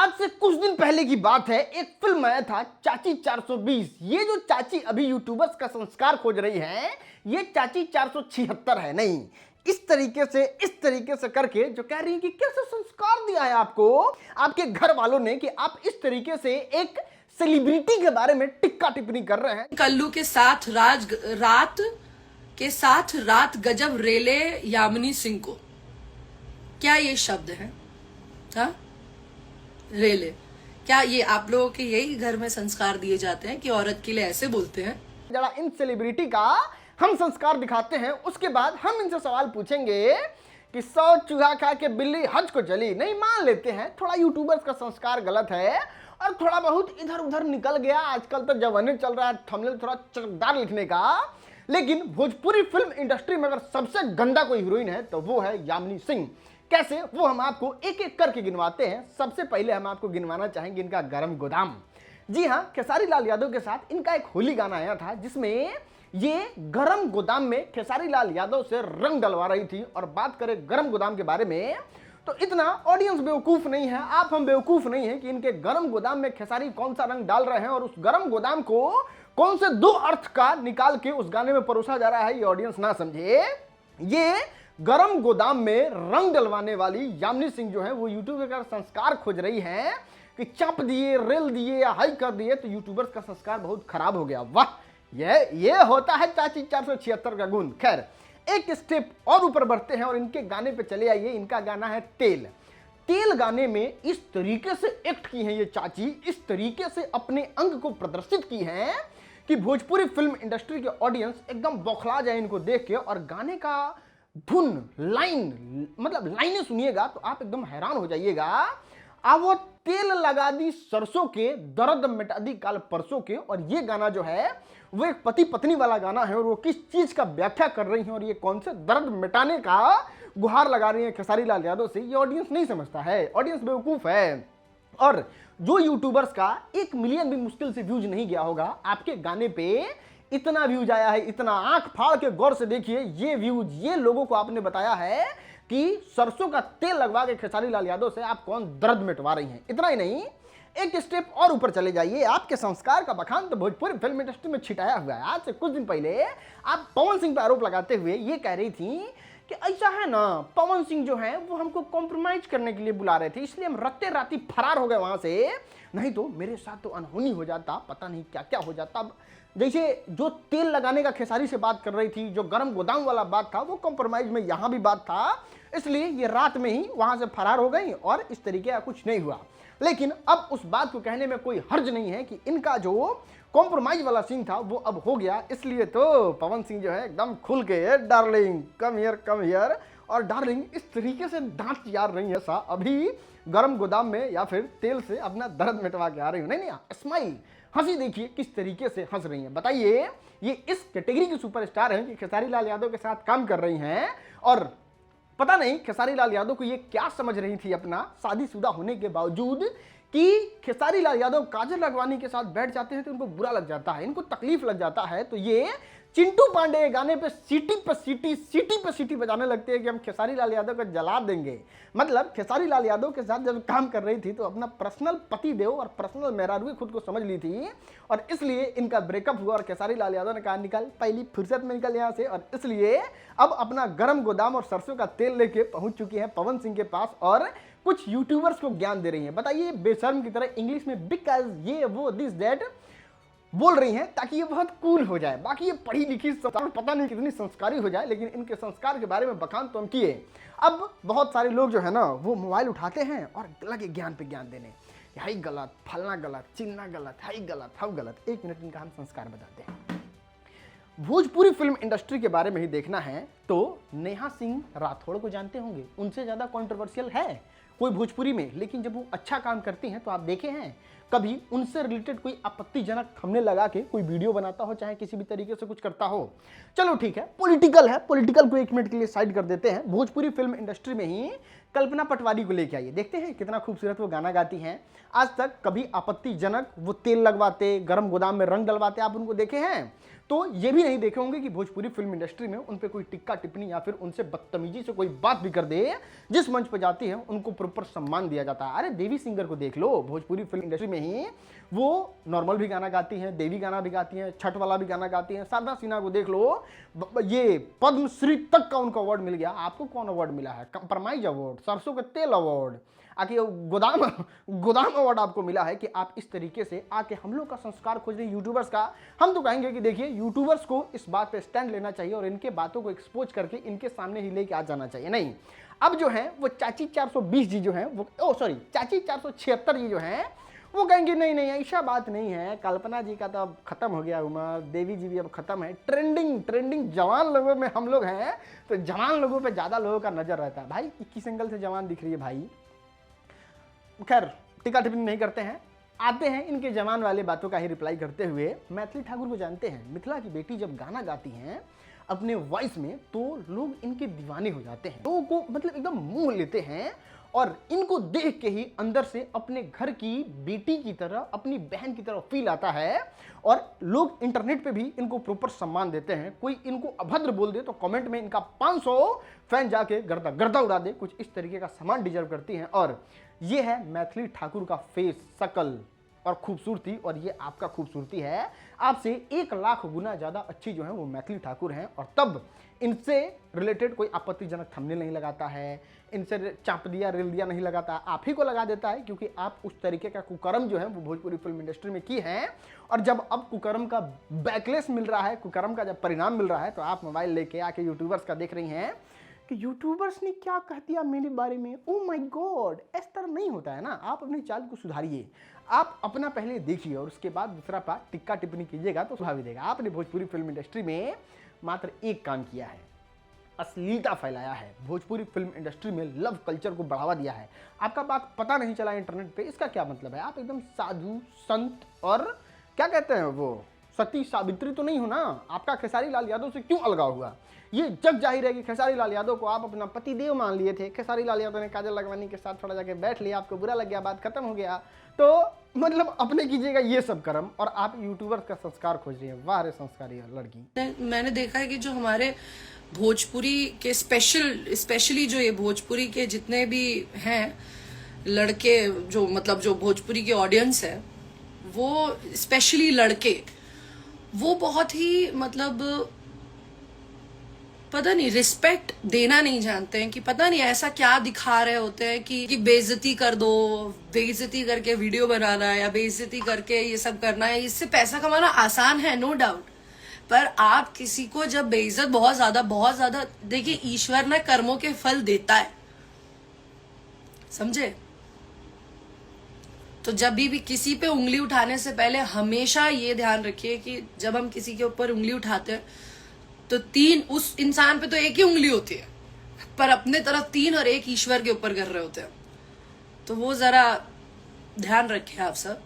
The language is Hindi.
आज से कुछ दिन पहले की बात है, एक फिल्म आया था चाची 420। ये जो चाची अभी यूट्यूबर्स का संस्कार खोज रही है, ये चाची 476 है। नहीं, इस तरीके से करके जो कह रही है कि कैसे संस्कार दिया है आपको आपके घर वालों ने कि आप इस तरीके से एक सेलिब्रिटी के बारे में टिक्का टिप्पणी कर रहे हैं। कल्लू के साथ रात गजब रेले यामिनी सिंह को। क्या ये शब्द है? हाँ, रेले। क्या ये आप लोगों के यही घर में संस्कार दिए जाते हैं कि औरत के लिए ऐसे बोलते हैं? जरा इन सेलिब्रिटी का हम संस्कार दिखाते हैं, उसके बाद हम इनसे सवाल पूछेंगे कि 100 चूहा खा के बिल्ली हज को चली। नहीं, मान लेते हैं थोड़ा यूट्यूबर्स का संस्कार गलत है और थोड़ा बहुत इधर उधर निकल गया। आजकल तो जवानी चल रहा है थंबनेल थोड़ा चटकदार लिखने का, लेकिन भोजपुरी फिल्म इंडस्ट्री में अगर सबसे गंदा कोई हीरोइन है तो वो है यामिनी सिंह। कैसे, वो हम आपको एक एक करके गिनवाते हैं। सबसे पहले हम आपको गिनवाना चाहेंगे इनका गरम गोदाम। जी हाँ, खेसारी लाल यादव के साथ इनका एक होली गाना आया था जिसमें ये गरम गोदाम में खेसारी लाल यादव से रंग डलवा रही थी। और बात करें गरम गोदाम के बारे में तो इतना ऑडियंस बेवकूफ नहीं है, आप हम बेवकूफ नहीं है कि इनके गरम गोदाम में खेसारी कौन सा रंग डाल रहे हैं और उस गरम गोदाम को कौन से दो अर्थ का निकाल के उस गाने में परोसा जा रहा है, ये ऑडियंस ना समझे। ये गरम गोदाम में रंग डलवाने वाली यामिनी सिंह जो है वो यूट्यूब का संस्कार खोज रही है कि चाप दिए, रेल दिए या हाई कर दिए तो यूट्यूबर्स का संस्कार बहुत खराब हो गया। वाह, ये होता है चाची 476 का गुण। खैर, एक स्टेप और ऊपर बढ़ते हैं और इनके गाने पे चले आइए। इनका गाना है तेल। तेल गाने में इस तरीके से एक्ट की है ये चाची, इस तरीके से अपने अंग को प्रदर्शित की है कि भोजपुरी फिल्म इंडस्ट्री के ऑडियंस एकदम बौखला जाए इनको देख के। और गाने का धुन, लाइनें सुनिएगा तो आप एकदम हैरान हो जाइएगा। अब वो तेल लगा दी सरसों के, दर्द मिटा दी काल परसों के। और ये गाना जो है वो एक पति पत्नी वाला गाना है और वो किस चीज का व्याख्या कर रही है और ये कौन से दर्द मिटाने का गुहार लगा रही है खेसारी लाल यादव से, ये ऑडियंस नहीं समझता है, ऑडियंस बेवकूफ है। और जो यूट्यूबर्स का 1 मिलियन भी मुश्किल से व्यूज नहीं गया होगा, आपके गाने पे इतना व्यूज आया है, इतना। आंख फाड़ के गौर से देखिए ये व्यूज, ये लोगों को आपने बताया है कि सरसों का तेल लगवा के खेसारी लाल यादव से आप कौन दर्द मिटवा रही हैं। इतना ही नहीं, एक स्टेप और ऊपर चले जाइए। आपके संस्कार का बखान तो भोजपुरी फिल्म इंडस्ट्री में छिटाया हुआ है। आज से कुछ दिन पहले आप पवन सिंह पर आरोप लगाते हुए ये कह रही थी कि ऐसा है ना, पवन सिंह जो है वो हमको कॉम्प्रोमाइज करने के लिए बुला रहे थे, इसलिए हम राते राती फरार हो गए वहां से, नहीं तो मेरे साथ तो अनहोनी हो जाता, पता नहीं क्या क्या हो जाता। जैसे जो तेल लगाने का खेसारी से बात कर रही थी, जो गरम गोदाम वाला बात था, वो कॉम्प्रोमाइज में यहां भी बात था, इसलिए ये रात में ही वहां से फरार हो गई और इस तरीके का कुछ नहीं हुआ। लेकिन अब उस बात को कहने में कोई हर्ज नहीं है कि इनका जो कॉम्प्रोमाइज वाला सीन था वो अब हो गया। इसलिए तो पवन सिंह जो है एकदम खुल के डार्लिंग कम हियर और डार्लिंग इस तरीके से दांत यार रही है सा अभी गरम गोदाम में या फिर तेल से अपना दर्द मिटवा के आ रही हूँ। नहीं, स्माइल, हंसी देखिए किस तरीके से हंस रही है। बताइए, ये इस कैटेगरी की सुपरस्टार हैं कि खेसारी लाल यादव के साथ काम कर रही हैं और पता नहीं खेसारी लाल यादव को ये क्या समझ रही थी अपना शादीशुदा होने के बावजूद कि खेसारी लाल यादव काजल अडवाणी के साथ बैठ जाते हैं तो उनको बुरा लग जाता है, इनको तकलीफ लग जाता है। तो ये चिंटू पांडे गाने पे सीटी पे सीटी बजाने लगते हैं कि हम खेसारी लाल यादव को जला देंगे। मतलब खेसारी लाल यादव के साथ जब काम कर रही थी तो अपना पर्सनल पति देव और पर्सनल मेहरारू खुद को समझ ली थी और इसलिए इनका ब्रेकअप हुआ और खेसारी लाल यादव ने कहा निकल, पहली फुर्सत में निकल यहाँ से। और इसलिए अब अपना गरम गोदाम और सरसों का तेल लेके पहुंच चुकी है पवन सिंह के पास और कुछ यूट्यूबर्स को ज्ञान दे रही है। बताइए, बेशर्म की तरह इंग्लिश में बिकॉज ये वो दिस दैट बोल रही हैं ताकि ये बहुत कूल हो जाए। बाकी ये पढ़ी लिखी पता नहीं कितनी संस्कारी हो जाए, लेकिन इनके संस्कार के बारे में बखान तो हम किए। अब बहुत सारे लोग जो है ना वो मोबाइल उठाते हैं और लगे ज्ञान पे ज्ञान देने, हाई गलत, फलना गलत, चिन्ना गलत, हाई गलत, हाउ गलत। 1 मिनट इनका हम संस्कार बताते हैं। भोजपुरी फिल्म इंडस्ट्री के बारे में ही देखना है तो नेहा सिंह राठौड़ को जानते होंगे, उनसे ज़्यादा कंट्रोवर्शियल है कोई भोजपुरी में। लेकिन जब वो अच्छा काम करती हैं तो आप देखे हैं कभी उनसे रिलेटेड कोई आपत्तिजनक थंबनेल लगा के कोई वीडियो बनाता हो, चाहे किसी भी तरीके से कुछ करता हो। चलो ठीक है, पॉलिटिकल है, पॉलिटिकल को 1 मिनट के लिए साइड कर देते हैं। भोजपुरी फिल्म इंडस्ट्री में ही कल्पना पटवारी को लेके आइए, देखते हैं कितना खूबसूरत वो गाना गाती हैं। आज तक कभी आपत्तिजनक वो तेल लगवाते, गर्म गोदाम में रंग डलवाते आप उनको देखे हैं? तो ये भी नहीं देखे होंगे कि भोजपुरी फिल्म इंडस्ट्री में उन पे कोई टिक्का टिप्पणी या फिर उनसे बदतमीजी से कोई बात भी कर दे, जिस मंच पर जाती है उनको प्रॉपर सम्मान दिया जाता है। अरे देवी सिंगर को देख लो, भोजपुरी फिल्म इंडस्ट्री में ही वो नॉर्मल भी गाना गाती हैं, देवी गाना भी गाती हैं, छठ वाला भी गाना गाती हैं। शारदा सिन्हा को देख लो, ये पद्मश्री तक का उनको अवार्ड मिल गया। आपको कौन अवार्ड मिला है? कंप्रोमाइज अवार्ड, सरसों का तेल अवार्ड, आके गोदाम अवार्ड आपको मिला है कि आप इस तरीके से आके हम लोग का संस्कार खोज रहे हैं यूट्यूबर्स का। हम तो कहेंगे कि देखिए यूट्यूबर्स को इस बात पे स्टैंड लेना चाहिए और इनके बातों को एक्सपोज करके इनके सामने ही लेके आ जाना चाहिए। नहीं, अब जो है वो चाची 420 जी जो है वो चाची 476 जी जो है वो कहेंगे नहीं नहीं ऐसा बात नहीं है, कल्पना जी का तो अब खत्म हो गया उम्र, देवी जी भी अब खत्म है, ट्रेंडिंग जवान लोगों में हम लोग हैं, तो जवान लोगों पे ज्यादा लोगों का नजर रहता है। भाई किस एंगल से जवान दिख रही है भाई? खैर टीका टिप्पणी नहीं करते हैं, आते हैं इनके जवान वाले बातों का ही रिप्लाई करते हुए। मैथिली ठाकुर को जानते हैं, मिथिला की बेटी जब गाना गाती हैं अपने वॉइस में तो लोग इनके दीवाने हो जाते हैं, लोगों को मतलब एकदम मुंह लेते हैं और इनको देख के ही अंदर से अपने घर की बेटी की तरह, अपनी बहन की तरह फील आता है। और लोग इंटरनेट पे भी इनको प्रॉपर सम्मान देते हैं। कोई इनको अभद्र बोल दे तो कमेंट में इनका 500 फैन जाके गर्दा उड़ा दे, कुछ इस तरीके का सम्मान डिजर्व करती हैं। और ये है मैथिली ठाकुर का फेस, शकल और खूबसूरती, और ये आपका खूबसूरती है। आपसे 1 लाख गुना ज़्यादा अच्छी जो है वो मैथिली ठाकुर हैं। और तब इनसे रिलेटेड कोई आपत्तिजनक थंबनेल नहीं लगाता है, इनसे चाप दिया रेल दिया नहीं लगाता, आप ही को लगा देता है, क्योंकि आप उस तरीके का कुकर्म जो है वो भोजपुरी फिल्म इंडस्ट्री में की है। और जब अब कुकर्म का बैकलेस मिल रहा है, कुकर्म का जब परिणाम मिल रहा है, तो आप मोबाइल लेके आके यूट्यूबर्स का देख रही हैं कि यूट्यूबर्स ने क्या कह दिया मेरे बारे में, ओ माय गॉड। इस तरह नहीं होता है ना, आप अपनी चाल को सुधारिए, आप अपना पहले देखिए और उसके बाद दूसरा पार्ट टिक्का टिप्पणी कीजिएगा तो सुधार देगा। आपने भोजपुरी फिल्म इंडस्ट्री में मात्र एक काम किया है, अश्लीलता फैलाया है, भोजपुरी फिल्म इंडस्ट्री में लव कल्चर को बढ़ावा दिया है। आपका बात पता नहीं चला इंटरनेट पे, इसका क्या मतलब है? आप एकदम साधु संत और क्या कहते हैं वो सती सावित्री तो नहीं हो ना। आपका खेसारी लाल यादव से क्यों अलगाव हुआ? ये जग जाहिर है कि खेसारी लाल यादव को आप अपना पति देव मान लिए थे। खेसारी लाल यादव ने काजल लगवानी के साथ थोड़ा जाके बैठ लिया, आपको बुरा लग गया, बात खत्म हो गया। तो मतलब अपने कीजिएगा ये सब कर्म और आप यूट्यूबर का संस्कार खोज रही है। वाह रे संस्कारी लड़की। मैंने देखा है कि जो हमारे भोजपुरी के स्पेशली जो ये भोजपुरी के जितने भी हैं लड़के, जो मतलब जो भोजपुरी के ऑडियंस है, वो स्पेशली लड़के, वो बहुत ही मतलब पता नहीं रिस्पेक्ट देना नहीं जानते हैं कि पता नहीं ऐसा क्या दिखा रहे होते हैं कि बेइज्जती कर दो, बेइज्जती करके वीडियो बनाना है या बेइज्जती करके ये सब करना है। इससे पैसा कमाना आसान है, नो डाउट, पर आप किसी को जब बेइज्जत बहुत ज्यादा देखिए, ईश्वर ना कर्मों के फल देता है, समझे? तो जब भी किसी पे उंगली उठाने से पहले हमेशा ये ध्यान रखिए कि जब हम किसी के ऊपर उंगली उठाते हैं तो 3 उस इंसान पे तो एक ही उंगली होती है, पर अपने तरफ 3 और 1 ईश्वर के ऊपर कर रहे होते हैं। तो वो जरा ध्यान रखिए आप सब।